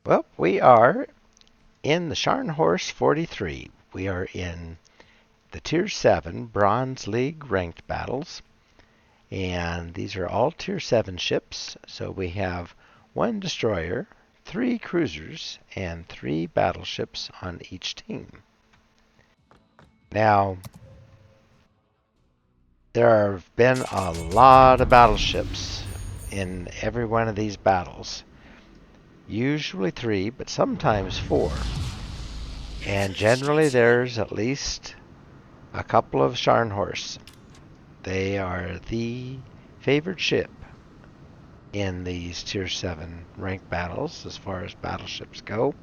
Well, we are in the Scharnhorst 43. We are in the Tier 7 Bronze League ranked battles. And these are all Tier 7 ships. So we have one destroyer, 3 cruisers, and 3 battleships on each team. Now, there have been a lot of battleships in every one of these battles. Usually 3, but sometimes 4. And generally there's at least a couple of Scharnhorsts. They are the favored ship in these Tier 7 ranked battles as far as battleships go.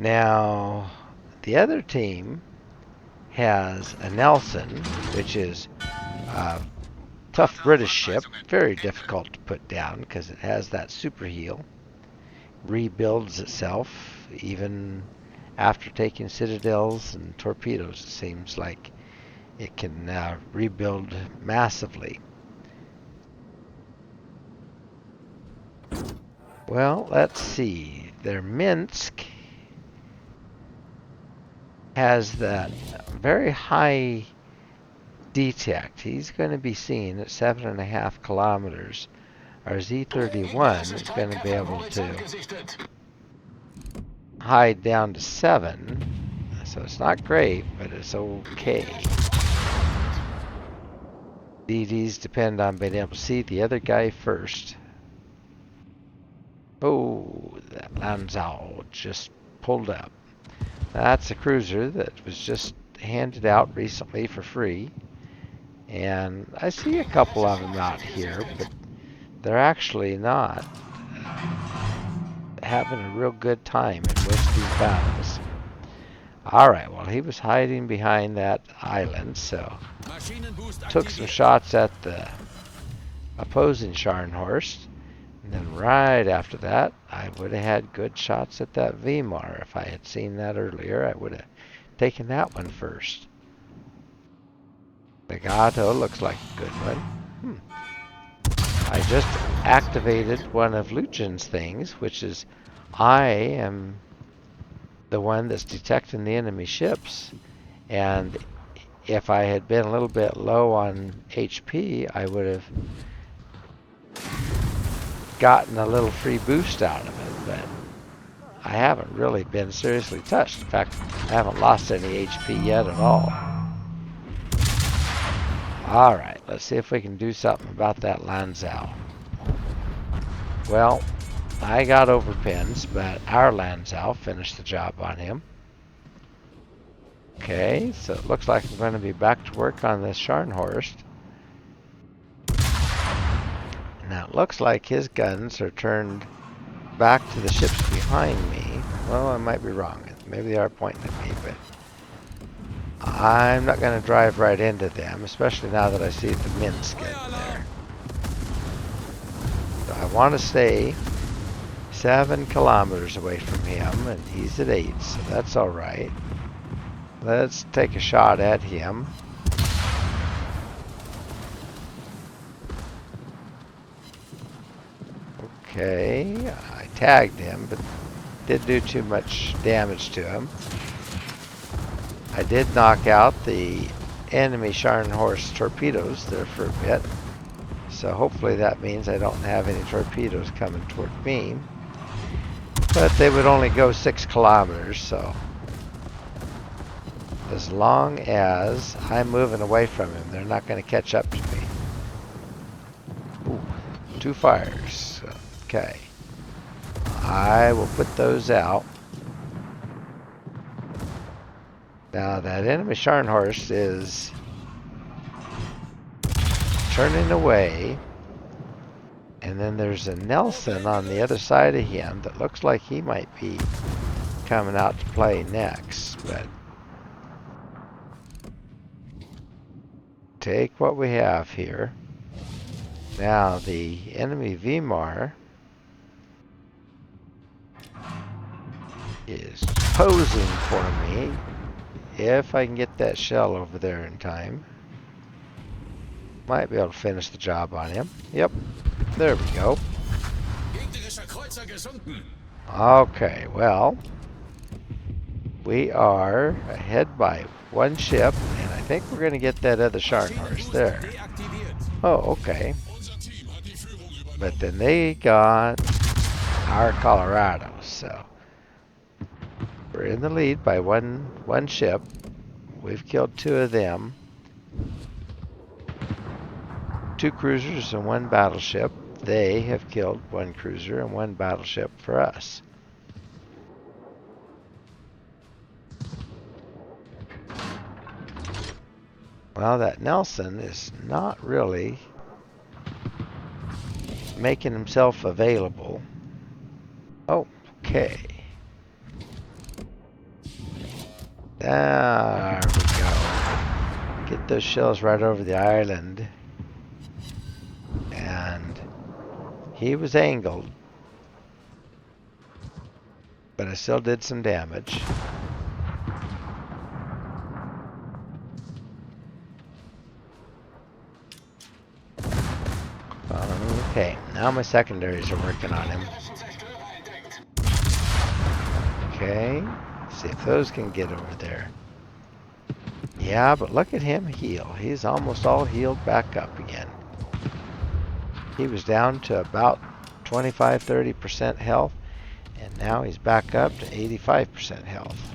Now, the other team has a Nelson, which is a tough British ship, very difficult to put down because it has that super heal. Rebuilds itself even after taking citadels and torpedoes. It seems like it can rebuild massively. Well, let's see. Their Minsk has that very high detect. He's going to be seen at 7.5 kilometers. Our Z-31 is going to be able to hide down to 7. So it's not great, but it's okay. DDs depend on being able to see the other guy first. Oh, that Lanzao just pulled up. That's a cruiser that was just handed out recently for free. And I see a couple of them out here, but they're actually not having a real good time in most of these battles. Alright, well, he was hiding behind that island, so took some shots at the opposing Scharnhorst. And then right after that, I would have had good shots at that Weimar. If I had seen that earlier, I would have taken that one first. The Gato looks like a good one. I just activated one of Luchin's things, which is I am the one that's detecting the enemy ships. And if I had been a little bit low on HP, I would have gotten a little free boost out of it, but I haven't really been seriously touched. In fact, I haven't lost any HP yet at all. Alright, let's see if we can do something about that Lanzao. Well, I got overpins, but our Lanzao finished the job on him. Okay, so it looks like I'm going to be back to work on this Scharnhorst. Now it looks like his guns are turned back to the ships behind me. Well, I might be wrong. Maybe they are pointing at me, but I'm not going to drive right into them, especially now that I see the Minsk in there. So I want to stay 7 kilometers away from him, and he's at 8, so that's alright. Let's take a shot at him. Okay, I tagged him, but didn't do too much damage to him. I did knock out the enemy Scharnhorst torpedoes there for a bit. So hopefully that means I don't have any torpedoes coming toward me. But they would only go 6 kilometers, so as long as I'm moving away from him, they're not going to catch up to me. Ooh, 2 fires. Okay. I will put those out. Now that enemy Scharnhorst is turning away. And then there's a Nelson on the other side of him that looks like he might be coming out to play next. But take what we have here. Now the enemy Weimar is posing for me. If I can get that shell over there in time, might be able to finish the job on him. Yep, there we go. Okay, well, we are ahead by one ship, and I think we're going to get that other Scharnhorst there. Oh, okay. But then they got our Colorado, so we're in the lead by one ship. We've killed two of them. Two cruisers and one battleship. They have killed one cruiser and one battleship for us. Well, that Nelson is not really making himself available. Oh, okay. There we go. Get those shells right over the island. And he was angled, but I still did some damage. Okay, now my secondaries are working on him. Okay, see if those can get over there. Yeah, but look at him heal. He's almost all healed back up again. He was down to about 25-30% health, and now he's back up to 85% health.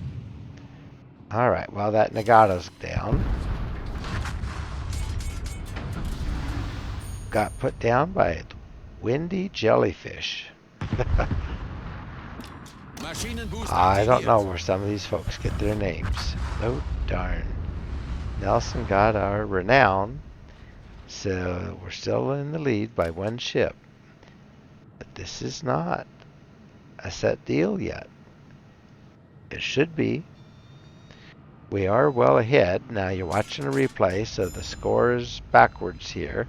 Alright, well, that Nagato's down. Got put down by a windy jellyfish. I don't know where some of these folks get their names. Oh, darn. Nelson got our renown, so we're still in the lead by one ship. But this is not a set deal yet. It should be. We are well ahead. Now you're watching a replay, so the score is backwards here.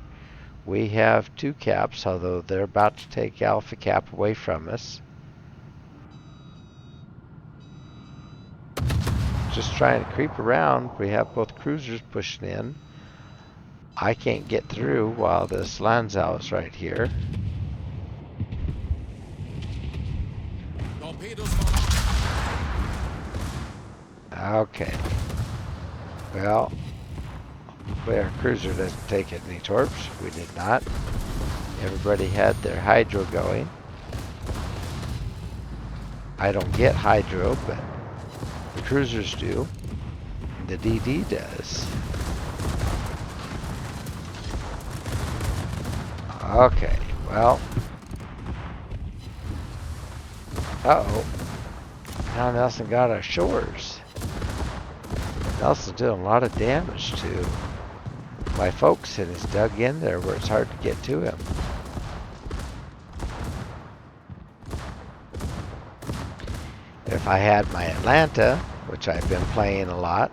We have two caps, although they're about to take Alpha Cap away from us. Just trying to creep around. We have both cruisers pushing in. I can't get through while this Lanzao is right here. Okay. Well, hopefully our cruiser doesn't take any torps. We did not. Everybody had their hydro going. I don't get hydro, but the cruisers do. The DD does. Okay, well. Uh-oh. Now Nelson got our shores. Nelson's doing a lot of damage to my folks, and he's dug in there where it's hard to get to him. If I had my Atlanta, which I've been playing a lot,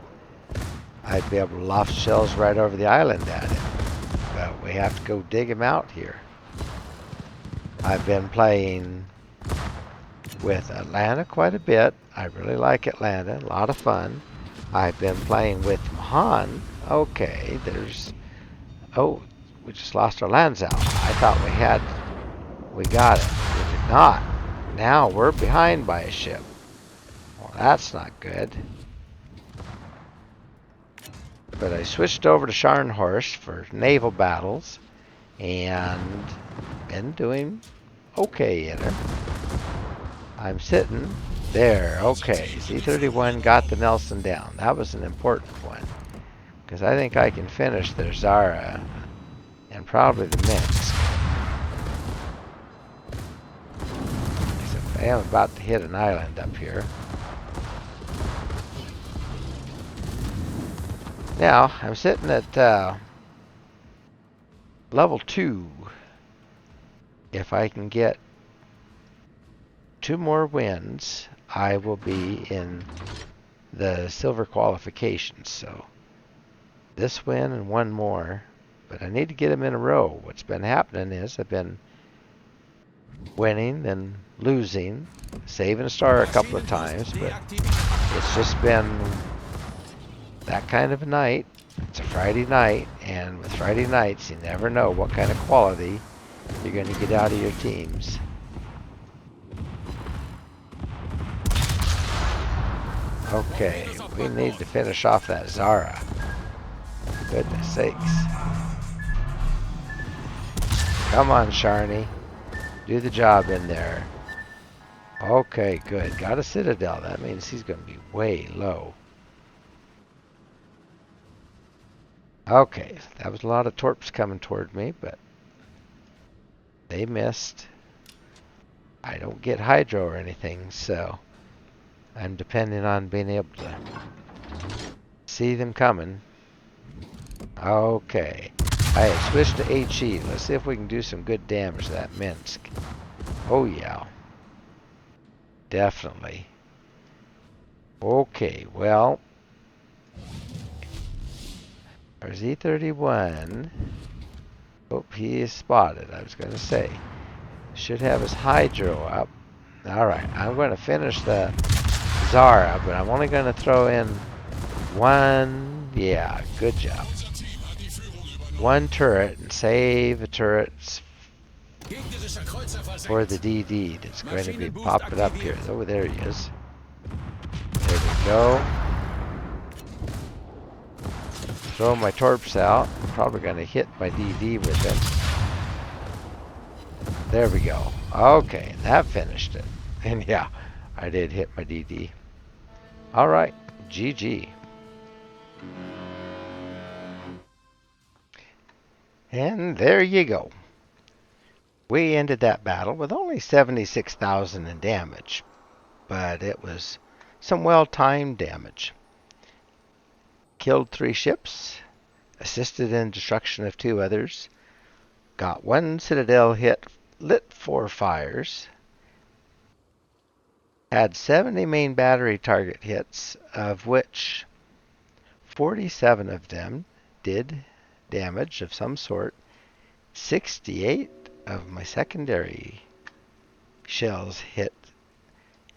I'd be able to loft shells right over the island at him. But we have to go dig him out here. I've been playing with Atlanta quite a bit. I really like Atlanta, a lot of fun. I've been playing with Mahan. Okay, there's... Oh, we just lost our Lanzao. I thought we got it. We did not. Now we're behind by a ship. Well, that's not good. But I switched over to Scharnhorst for naval battles and been doing okay in her. I'm sitting there. Okay, Z31 got the Nelson down. That was an important one, because I think I can finish their Zara and probably the Minsk. Except I am about to hit an island up here. Now, I'm sitting at level 2. If I can get 2 more wins, I will be in the silver qualifications. So this win and one more, but I need to get them in a row. What's been happening is I've been winning, then losing, saving a star a couple of times, but it's just been that kind of a night. It's a Friday night, and with Friday nights, you never know what kind of quality you're going to get out of your teams. Okay, we need to finish off that Zara. Goodness sakes. Come on, Sharny. Do the job in there. Okay, good. Got a citadel. That means he's going to be way low. Okay, that was a lot of torps coming toward me, but they missed. I don't get hydro or anything, so I'm depending on being able to see them coming. Okay. I have switched to HE. Let's see if we can do some good damage to that Minsk. Oh, yeah. Definitely. Okay, well, there's E31. Oh, he is spotted, I was going to say. Should have his hydro up. Alright, I'm going to finish the Zara, but I'm only going to throw in one. Yeah, good job. One turret and save the turrets for the DD that's going to be popping up here. Oh, there he is. There we go. Throw my torps out. I'm probably going to hit my DD with them. There we go. Okay, that finished it. And yeah, I did hit my DD. Alright, GG. And there you go. We ended that battle with only 76,000 in damage, but it was some well-timed damage. Killed 3 ships, assisted in destruction of 2 others, got 1 citadel hit, lit 4 fires, had 70 main battery target hits, of which 47 of them did damage of some sort. 68 of my secondary shells hit,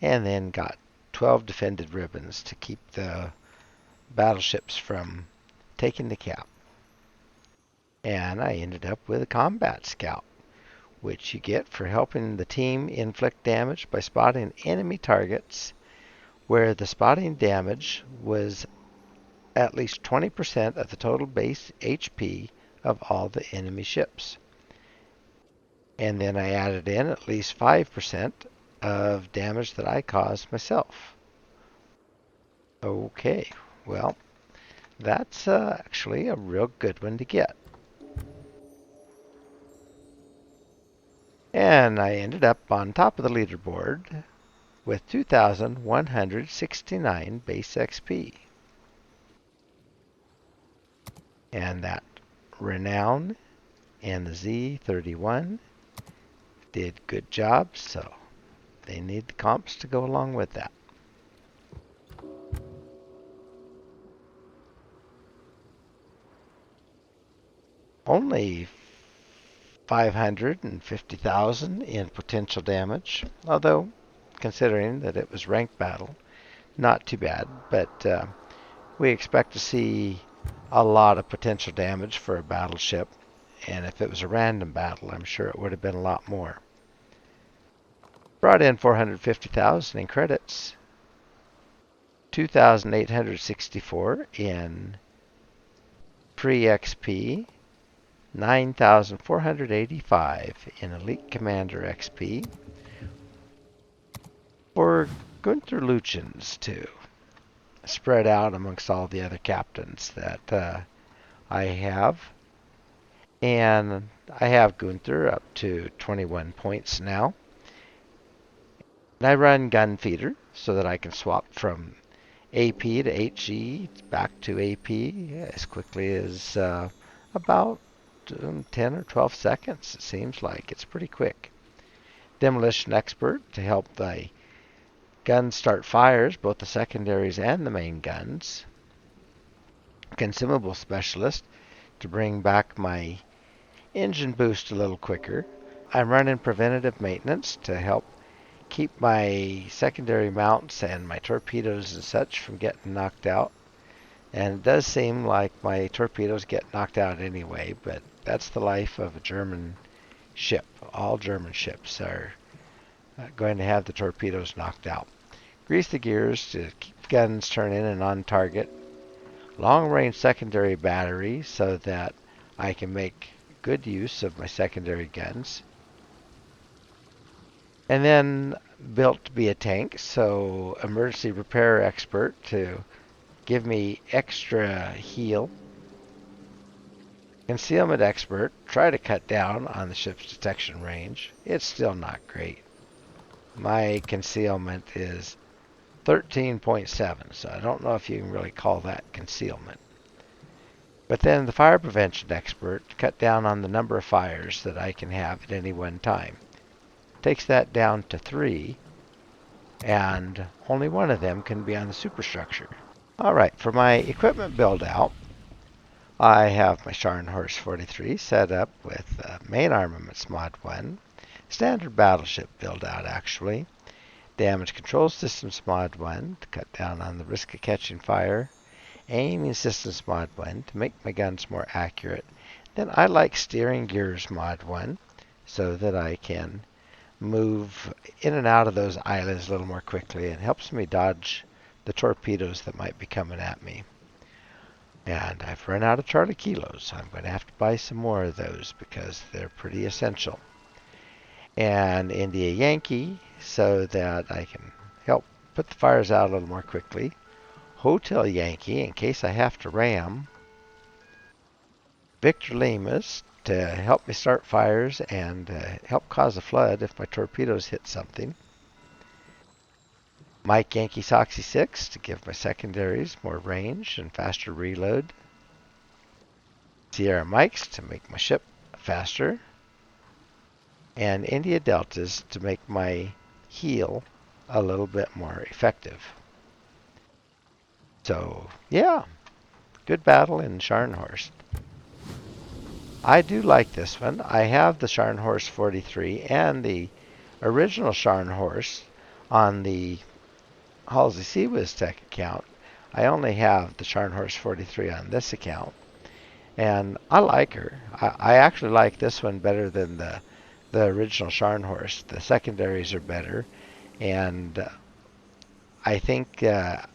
and then got 12 defended ribbons to keep the battleships from taking the cap. And I ended up with a combat scout, which you get for helping the team inflict damage by spotting enemy targets where the spotting damage was at least 20% of the total base HP of all the enemy ships. And then I added in at least 5% of damage that I caused myself. Okay, well, that's actually a real good one to get. And I ended up on top of the leaderboard with 2,169 base XP. And that Renown and the Z31 did good jobs, so they need the comps to go along with that. Only 550,000 in potential damage, although considering that it was ranked battle, not too bad, but we expect to see a lot of potential damage for a battleship, and if it was a random battle, I'm sure it would have been a lot more. Brought in 450,000 in credits, 2,864 in pre-XP, 9,485 in Elite Commander XP for Gunther Luchens too, spread out amongst all the other captains that I have. And I have Gunther up to 21 points now. And I run Gun Feeder so that I can swap from AP to HE back to AP as quickly as about 10 or 12 seconds, it seems like. It's pretty quick. Demolition Expert to help the guns start fires, both the secondaries and the main guns. Consumable Specialist to bring back my engine boost a little quicker. I'm running preventative maintenance to help keep my secondary mounts and my torpedoes and such from getting knocked out. And it does seem like my torpedoes get knocked out anyway, but that's the life of a German ship. All German ships are going to have the torpedoes knocked out. Grease the gears to guns turn in and on target. Long-range secondary battery so that I can make good use of my secondary guns. And then built to be a tank, so emergency repair expert to give me extra heal. Concealment expert, try to cut down on the ship's detection range. It's still not great. My concealment is 13.7, so I don't know if you can really call that concealment. But then the fire prevention expert, cut down on the number of fires that I can have at any one time. Takes that down to 3, and only one of them can be on the superstructure. Alright, for my equipment build out, I have my Scharnhorst 43 set up with main armaments mod 1, standard battleship build out actually, damage control systems mod 1 to cut down on the risk of catching fire, aiming systems mod 1 to make my guns more accurate. Then I like steering gears mod 1 so that I can move in and out of those islands a little more quickly and helps me dodge the torpedoes that might be coming at me. And I've run out of Charlie Kilos, so I'm going to have to buy some more of those because they're pretty essential. And India Yankee so that I can help put the fires out a little more quickly. Hotel Yankee in case I have to ram. Victor Lemus to help me start fires and help cause a flood if my torpedoes hit something. Mike Yankee Soxy 6 to give my secondaries more range and faster reload. Sierra Mikes to make my ship faster. And India Deltas to make my heal a little bit more effective. So, yeah, good battle in Scharnhorst. I do like this one. I have the Scharnhorst 43 and the original Scharnhorst on the Halsey Seawiz Tech account. I only have the Scharnhorst 43 on this account. And I like her. I actually like this one better than the original Scharnhorst. The secondaries are better. And I think the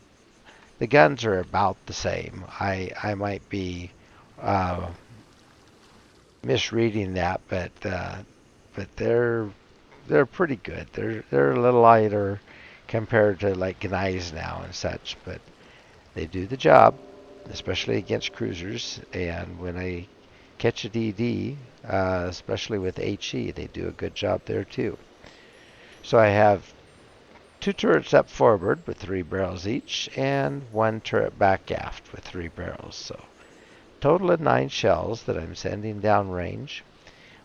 guns are about the same. I might be misreading that, but they're pretty good. They're a little lighter compared to like Gneisenau and such, but they do the job, especially against cruisers. And when I catch a DD, especially with HE, they do a good job there too. So I have 2 turrets up forward with 3 barrels each, and 1 turret back aft with 3 barrels. So total of 9 shells that I'm sending downrange.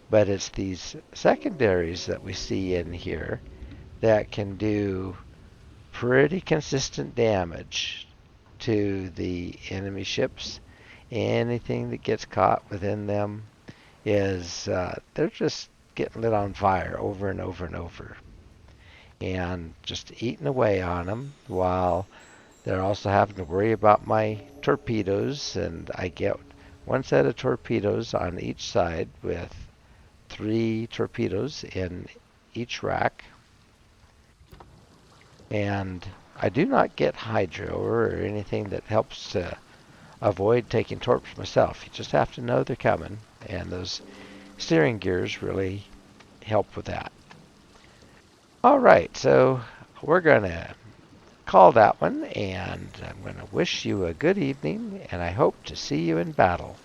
But it's these secondaries that we see in here that can do pretty consistent damage to the enemy ships. Anything that gets caught within them is they're just getting lit on fire over and over and over, and just eating away on them while they're also having to worry about my torpedoes. And I get 1 set of torpedoes on each side with 3 torpedoes in each rack. And I do not get hydro or anything that helps to avoid taking torps myself. You just have to know they're coming, and those steering gears really help with that. Alright, so we're going to call that one, and I'm going to wish you a good evening, and I hope to see you in battle.